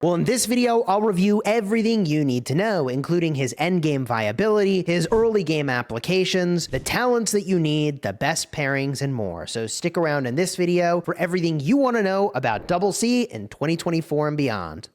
Well, in this video, I'll review everything you need to know, including his endgame viability, his early game applications, the talents that you need, the best pairings, and more. So stick around in this video for everything you want to know about Double C in 2024 and beyond.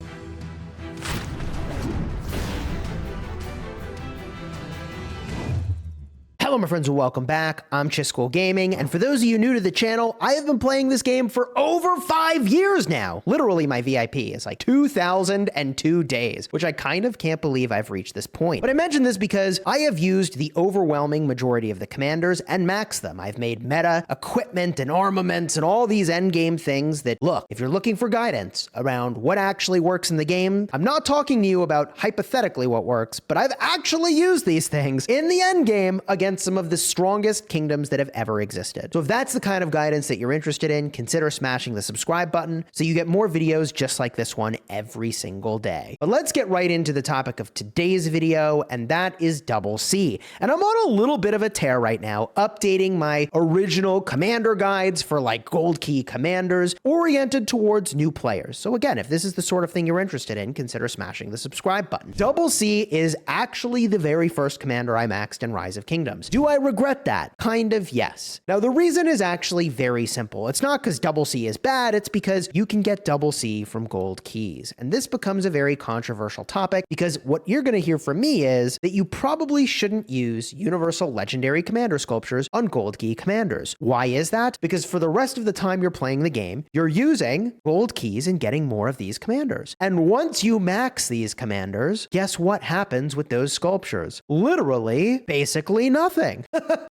Hello my friends and welcome back. I'm Chisgule Gaming, and for those of you new to the channel, I have been playing this game for over 5 years now. Literally my VIP is like 2,002 days, which I kind of can't believe I've reached this point. But I mention this because I have used the overwhelming majority of the commanders and maxed them. I've made meta, equipment, and armaments, and all these endgame things that, look, if you're looking for guidance around what actually works in the game, I'm not talking to you about hypothetically what works, but I've actually used these things in the endgame against some of the strongest kingdoms that have ever existed. So if that's the kind of guidance that you're interested in, consider smashing the subscribe button so you get more videos just like this one every single day. But let's get right into the topic of today's video, and that is Double C. And I'm on a little bit of a tear right now, updating my original commander guides for like gold key commanders oriented towards new players. So again, if this is the sort of thing you're interested in, consider smashing the subscribe button. Double C is actually the very first commander I maxed in Rise of Kingdoms. Do I regret that? Kind of, yes. Now, the reason is actually very simple. It's not because Double C is bad, it's because you can get Double C from gold keys. And this becomes a very controversial topic because what you're going to hear from me is that you probably shouldn't use universal legendary commander sculptures on gold key commanders. Why is that? Because for the rest of the time you're playing the game, you're using gold keys and getting more of these commanders. And once you max these commanders, guess what happens with those sculptures? Literally, basically nothing.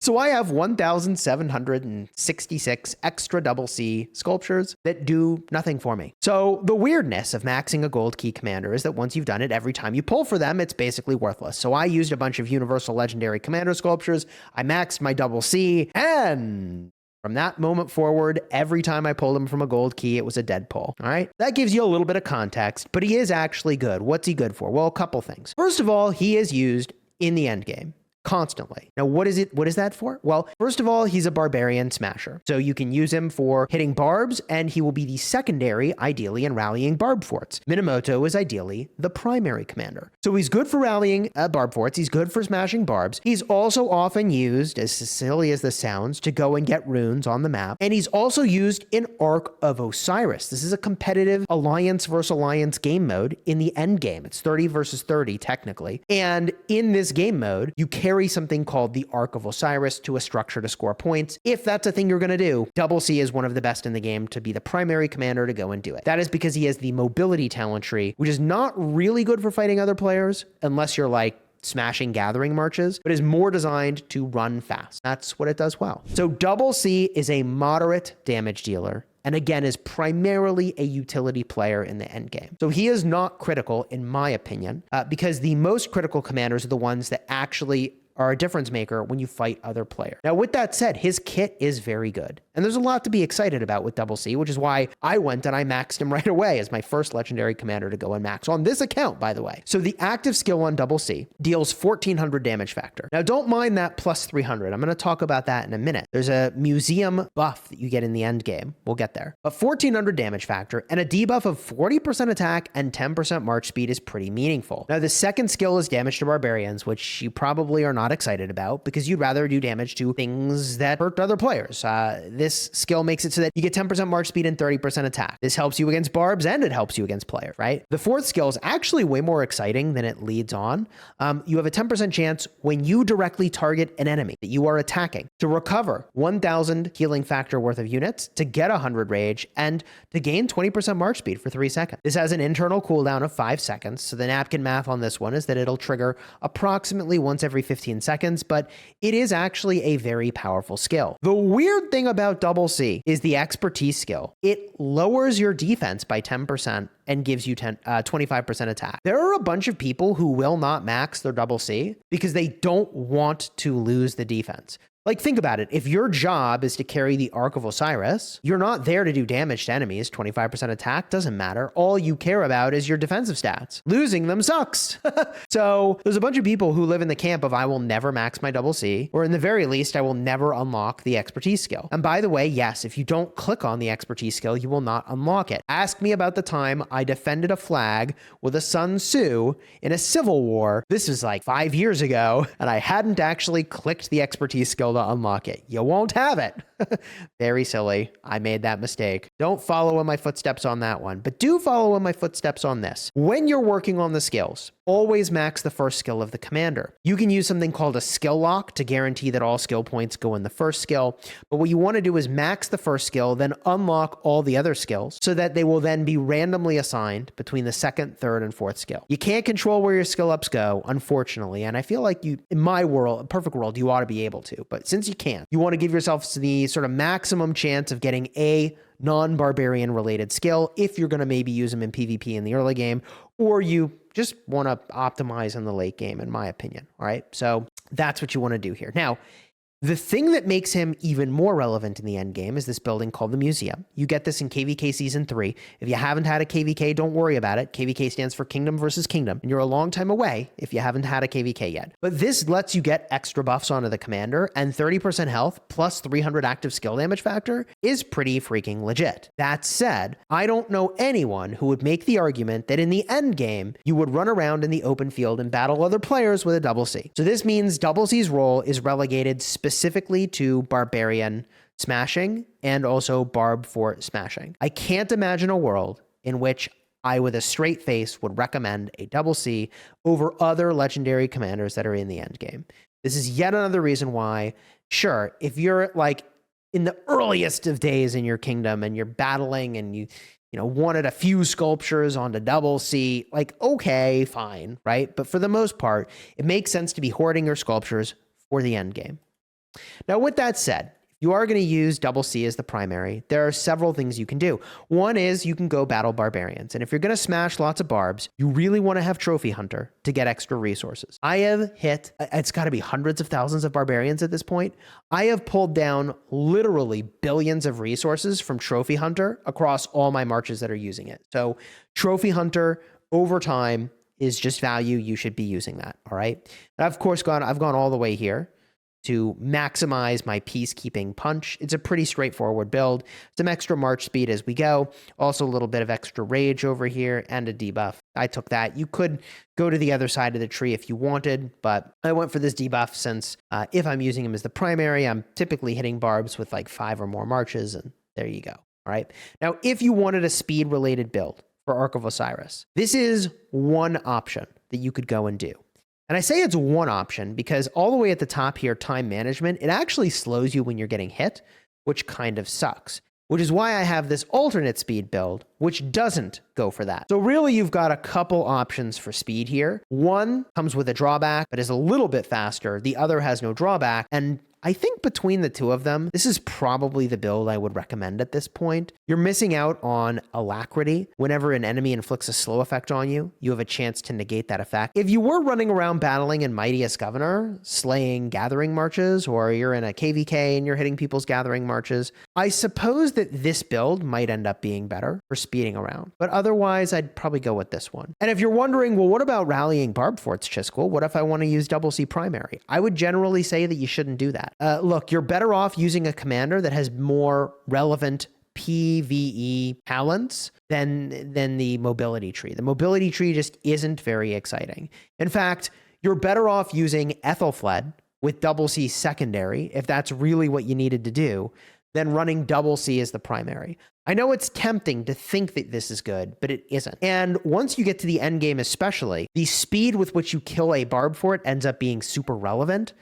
So I have 1,766 extra Double C sculptures that do nothing for me. So the weirdness of maxing a gold key commander is that once you've done it, every time you pull for them, it's basically worthless. So I used a bunch of universal legendary commander sculptures. I maxed my Double C, and from that moment forward, every time I pulled him from a gold key, it was a dead pull. All right. That gives you a little bit of context, but he is actually good. What's he good for? Well, a couple things. First of all, he is used in the end game constantly. Now, what is that for? Well, first of all, he's a barbarian smasher. So you can use him for hitting barbs, and he will be the secondary, ideally, in rallying barb forts. Minamoto is ideally the primary commander. So he's good for rallying barb forts. He's good for smashing barbs. He's also often used, as silly as this sounds, to go and get runes on the map. And he's also used in Ark of Osiris. This is a competitive alliance versus alliance game mode in the end game. It's 30 versus 30, technically. And in this game mode, you carry something called the Ark of Osiris to a structure to score points. If that's a thing you're going to do, Double C is one of the best in the game to be the primary commander to go and do it. That is because he has the mobility talent tree, which is not really good for fighting other players unless you're like smashing gathering marches, but is more designed to run fast. That's what it does well. So Double C is a moderate damage dealer, and again is primarily a utility player in the end game. So he is not critical, in my opinion, because the most critical commanders are the ones that actually are a difference maker when you fight other players. Now, with that said, his kit is very good. And there's a lot to be excited about with Double C, which is why I went and I maxed him right away as my first legendary commander to go and max on this account, by the way. So the active skill on Double C deals 1,400 damage factor. Now, don't mind that plus 300. I'm going to talk about that in a minute. There's a museum buff that you get in the end game. We'll get there. But 1,400 damage factor and a debuff of 40% attack and 10% march speed is pretty meaningful. Now, the second skill is damage to barbarians, which you probably are not excited about because you'd rather do damage to things that hurt other players. This skill makes it so that you get 10% march speed and 30% attack. This helps you against barbs and it helps you against players, right? The fourth skill is actually way more exciting than it leads on. You have a 10% chance when you directly target an enemy that you are attacking to recover 1,000 healing factor worth of units, to get 100 rage, and to gain 20% march speed for 3 seconds. This has an internal cooldown of 5 seconds. So the napkin math on this one is that it'll trigger approximately once every 15 seconds, but it is actually a very powerful skill. The weird thing about Double C is the expertise skill. It lowers your defense by 10% and gives you 25% attack. There are a bunch of people who will not max their Double C because they don't want to lose the defense. Like, think about it. If your job is to carry the Ark of Osiris, you're not there to do damage to enemies. 25% attack doesn't matter. All you care about is your defensive stats. Losing them sucks. So there's a bunch of people who live in the camp of I will never max my double C, or in the very least, I will never unlock the expertise skill. And by the way, yes, if you don't click on the expertise skill, you will not unlock it. Ask me about the time I defended a flag with a Sun Tzu in a civil war. This was like 5 years ago, and I hadn't actually clicked the expertise skill to unlock it. You won't have it. Very silly. I made that mistake. Don't follow in my footsteps on that one, but do follow in my footsteps on this. When you're working on the skills, always max the first skill of the commander. You can use something called a skill lock to guarantee that all skill points go in the first skill, but what you want to do is max the first skill, then unlock all the other skills so that they will then be randomly assigned between the second, third, and fourth skill. You can't control where your skill ups go, unfortunately, and I feel like you, in my world, a perfect world, you ought to be able to, but since you can't, you want to give yourself the sort of maximum chance of getting a non-barbarian related skill if you're going to maybe use them in PvP in the early game, or you just want to optimize in the late game, in my opinion. All right. So that's what you want to do here. Now, the thing that makes him even more relevant in the end game is this building called the Museum. You get this in KVK Season 3. If you haven't had a KVK, don't worry about it. KVK stands for Kingdom versus Kingdom, and you're a long time away if you haven't had a KVK yet. But this lets you get extra buffs onto the commander, and 30% health plus 300 active skill damage factor is pretty freaking legit. That said, I don't know anyone who would make the argument that in the end game, you would run around in the open field and battle other players with a double C. So this means double C's role is relegated specifically to barbarian smashing and also barb fort smashing. I can't imagine a world in which I, with a straight face, would recommend a double C over other legendary commanders that are in the end game. This is yet another reason why, sure, if you're like in the earliest of days in your kingdom and you're battling and you wanted a few sculptures onto double C, like, okay, fine, right? But for the most part, it makes sense to be hoarding your sculptures for the end game. Now, with that said, if you are going to use double C as the primary, there are several things you can do. One is you can go battle barbarians. And if you're going to smash lots of barbs, you really want to have Trophy Hunter to get extra resources. I have hit, it's got to be hundreds of thousands of barbarians at this point. I have pulled down literally billions of resources from Trophy Hunter across all my marches that are using it. So Trophy Hunter over time is just value. You should be using that. All right. And I've gone all the way here to maximize my peacekeeping punch. It's a pretty straightforward build. Some extra march speed as we go. Also a little bit of extra rage over here and a debuff. I took that. You could go to the other side of the tree if you wanted, but I went for this debuff since if I'm using him as the primary, I'm typically hitting barbs with like 5 or more marches, and there you go. All right. Now, if you wanted a speed related build for Ark of Osiris, this is one option that you could go and do. And I say it's one option because all the way at the top here, time management, it actually slows you when you're getting hit, which kind of sucks, which is why I have this alternate speed build, which doesn't go for that. So really, you've got a couple options for speed here. One comes with a drawback, but is a little bit faster. The other has no drawback. And I think between the two of them, this is probably the build I would recommend at this point. You're missing out on alacrity. Whenever an enemy inflicts a slow effect on you, you have a chance to negate that effect. If you were running around battling in Mightiest Governor, slaying gathering marches, or you're in a KVK and you're hitting people's gathering marches, I suppose that this build might end up being better for speeding around. But otherwise, I'd probably go with this one. And if you're wondering, well, what about rallying barb forts, Chisgule? What if I want to use double C primary? I would generally say that you shouldn't do that. Look, you're better off using a commander that has more relevant PvE talents than the mobility tree. The mobility tree just isn't very exciting. In fact, you're better off using Ethelfled with double C secondary, if that's really what you needed to do, than running double C as the primary. I know it's tempting to think that this is good, but it isn't. And once you get to the end game especially, the speed with which you kill a barb fort ends up being super relevant.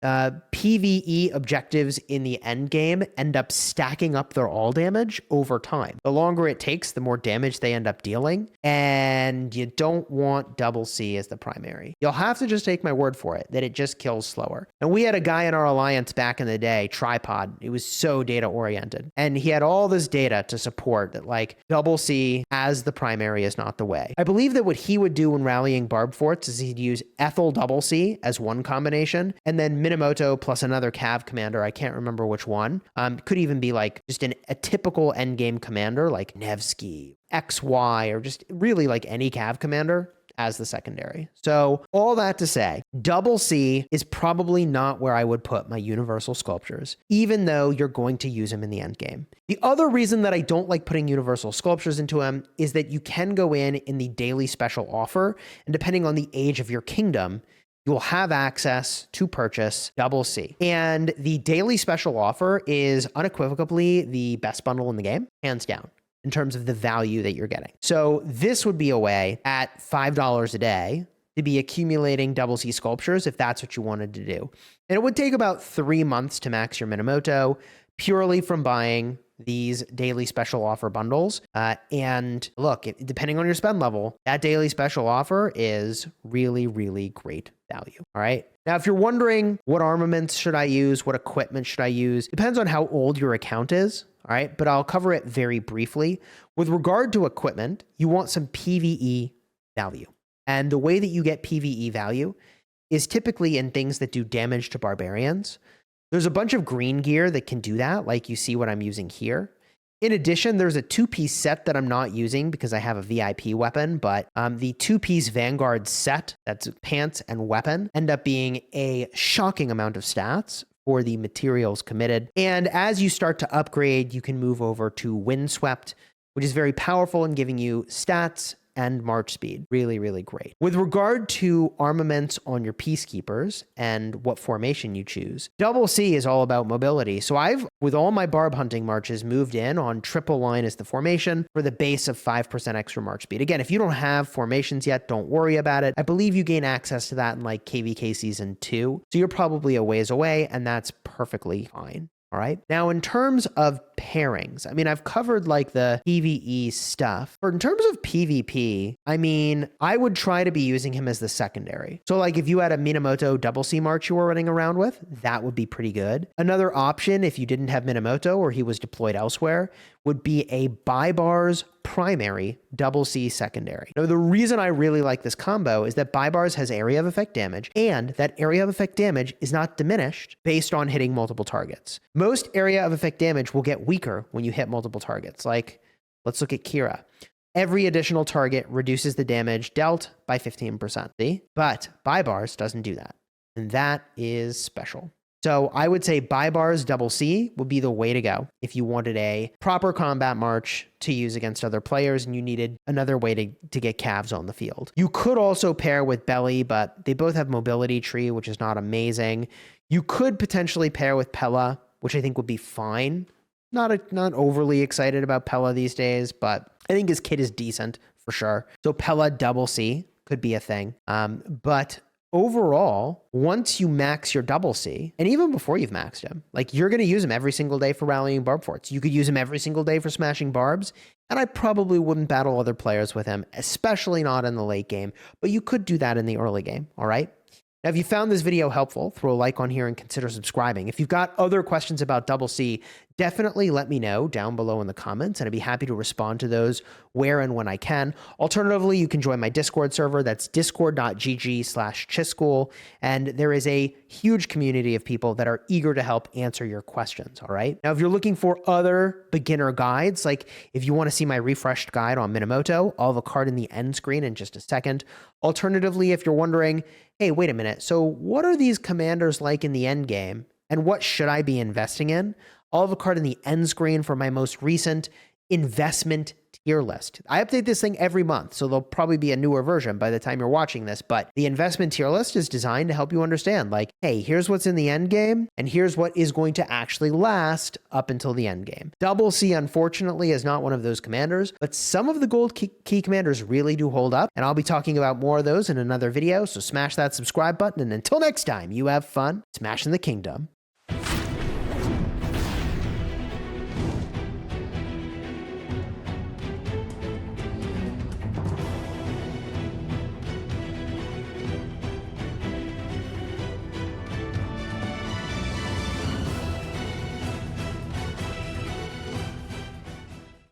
PvE objectives in the end game end up stacking up their all damage over time. The longer it takes, the more damage they end up dealing, and you don't want double C as the primary. You'll have to just take my word for it that it just kills slower. And we had a guy in our alliance back in the day, Tripod. It was so data oriented, and he had all this data to support that like double C as the primary is not the way. I believe that what he would do when rallying barb forts is he'd use Ethel double C as one combination, and then Minamoto plus another Cav commander. I can't remember which one. Could even be like just a typical endgame commander like Nevsky, XY, or just really like any Cav commander as the secondary. So all that to say, double C is probably not where I would put my universal sculptures, even though you're going to use them in the end game. The other reason that I don't like putting universal sculptures into them is that you can go in the daily special offer, and depending on the age of your kingdom, you will have access to purchase double C. And the daily special offer is unequivocally the best bundle in the game, hands down, in terms of the value that you're getting. So this would be a way at $5 a day to be accumulating double C sculptures if that's what you wanted to do. And it would take about 3 months to max your Minamoto purely from buying these daily special offer bundles. And look, depending on your spend level, that daily special offer is really, really great value. All right. Now, if you're wondering what armaments should I use, what equipment should I use, depends on how old your account is. All right, but I'll cover it very briefly. With regard to equipment, you want some PvE value. And the way that you get PvE value is typically in things that do damage to barbarians. There's a bunch of green gear that can do that, like you see what I'm using here. In addition, there's a 2-piece set that I'm not using because I have a VIP weapon, but the 2-piece Vanguard set, that's pants and weapon, end up being a shocking amount of stats for the materials committed. And as you start to upgrade, you can move over to Windswept, which is very powerful in giving you stats and march speed. Really, really great. With regard to armaments on your peacekeepers and what formation you choose, double C is all about mobility. So I've, with all my barb hunting marches, moved in on triple line as the formation for the base of 5% extra march speed. Again, if you don't have formations yet, don't worry about it. I believe you gain access to that in like KVK Season 2. So you're probably a ways away, and that's perfectly fine. All right. Now, in terms of pairings, I mean, I've covered like the PvE stuff. But in terms of PvP, I mean, I would try to be using him as the secondary. So like if you had a Minamoto double C march you were running around with, that would be pretty good. Another option, if you didn't have Minamoto or he was deployed elsewhere, would be a Baibars primary double C secondary. Now, the reason I really like this combo is that Baibars has area of effect damage, and that area of effect damage is not diminished based on hitting multiple targets. Most area of effect damage will get weaker when you hit multiple targets. Like, let's look at Kira. Every additional target reduces the damage dealt by 15%. See? But Baibars doesn't do that. And that is special. So I would say Baibars double C would be the way to go if you wanted a proper combat march to use against other players and you needed another way to get calves on the field. You could also pair with Belly, but they both have mobility tree, which is not amazing. You could potentially pair with Pella, which I think would be fine. Not overly excited about Pella these days, but I think his kit is decent for sure. So Pella double C could be a thing. But overall, once you max your double C, and even before you've maxed him, like you're going to use him every single day for rallying barb forts. You could use him every single day for smashing barbs, and I probably wouldn't battle other players with him, especially not in the late game, but you could do that in the early game, all right? Now, if you found this video helpful, throw a like on here and consider subscribing. If you've got other questions about double C, definitely let me know down below in the comments, and I'd be happy to respond to those where and when I can. Alternatively, you can join my Discord server. That's discord.gg/Chisgule, and there is a huge community of people that are eager to help answer your questions, all right? Now, if you're looking for other beginner guides, like if you want to see my refreshed guide on Minamoto, I'll have a card in the end screen in just a second. Alternatively, if you're wondering, hey, wait a minute, so what are these commanders like in the end game, and what should I be investing in? I'll have a card in the end screen for my most recent investment tier list. I update this thing every month, so there'll probably be a newer version by the time you're watching this, but the investment tier list is designed to help you understand, like, hey, here's what's in the end game, and here's what is going to actually last up until the end game. Double C, unfortunately, is not one of those commanders, but some of the gold key commanders really do hold up, and I'll be talking about more of those in another video, so smash that subscribe button, and until next time, you have fun smashing the kingdom.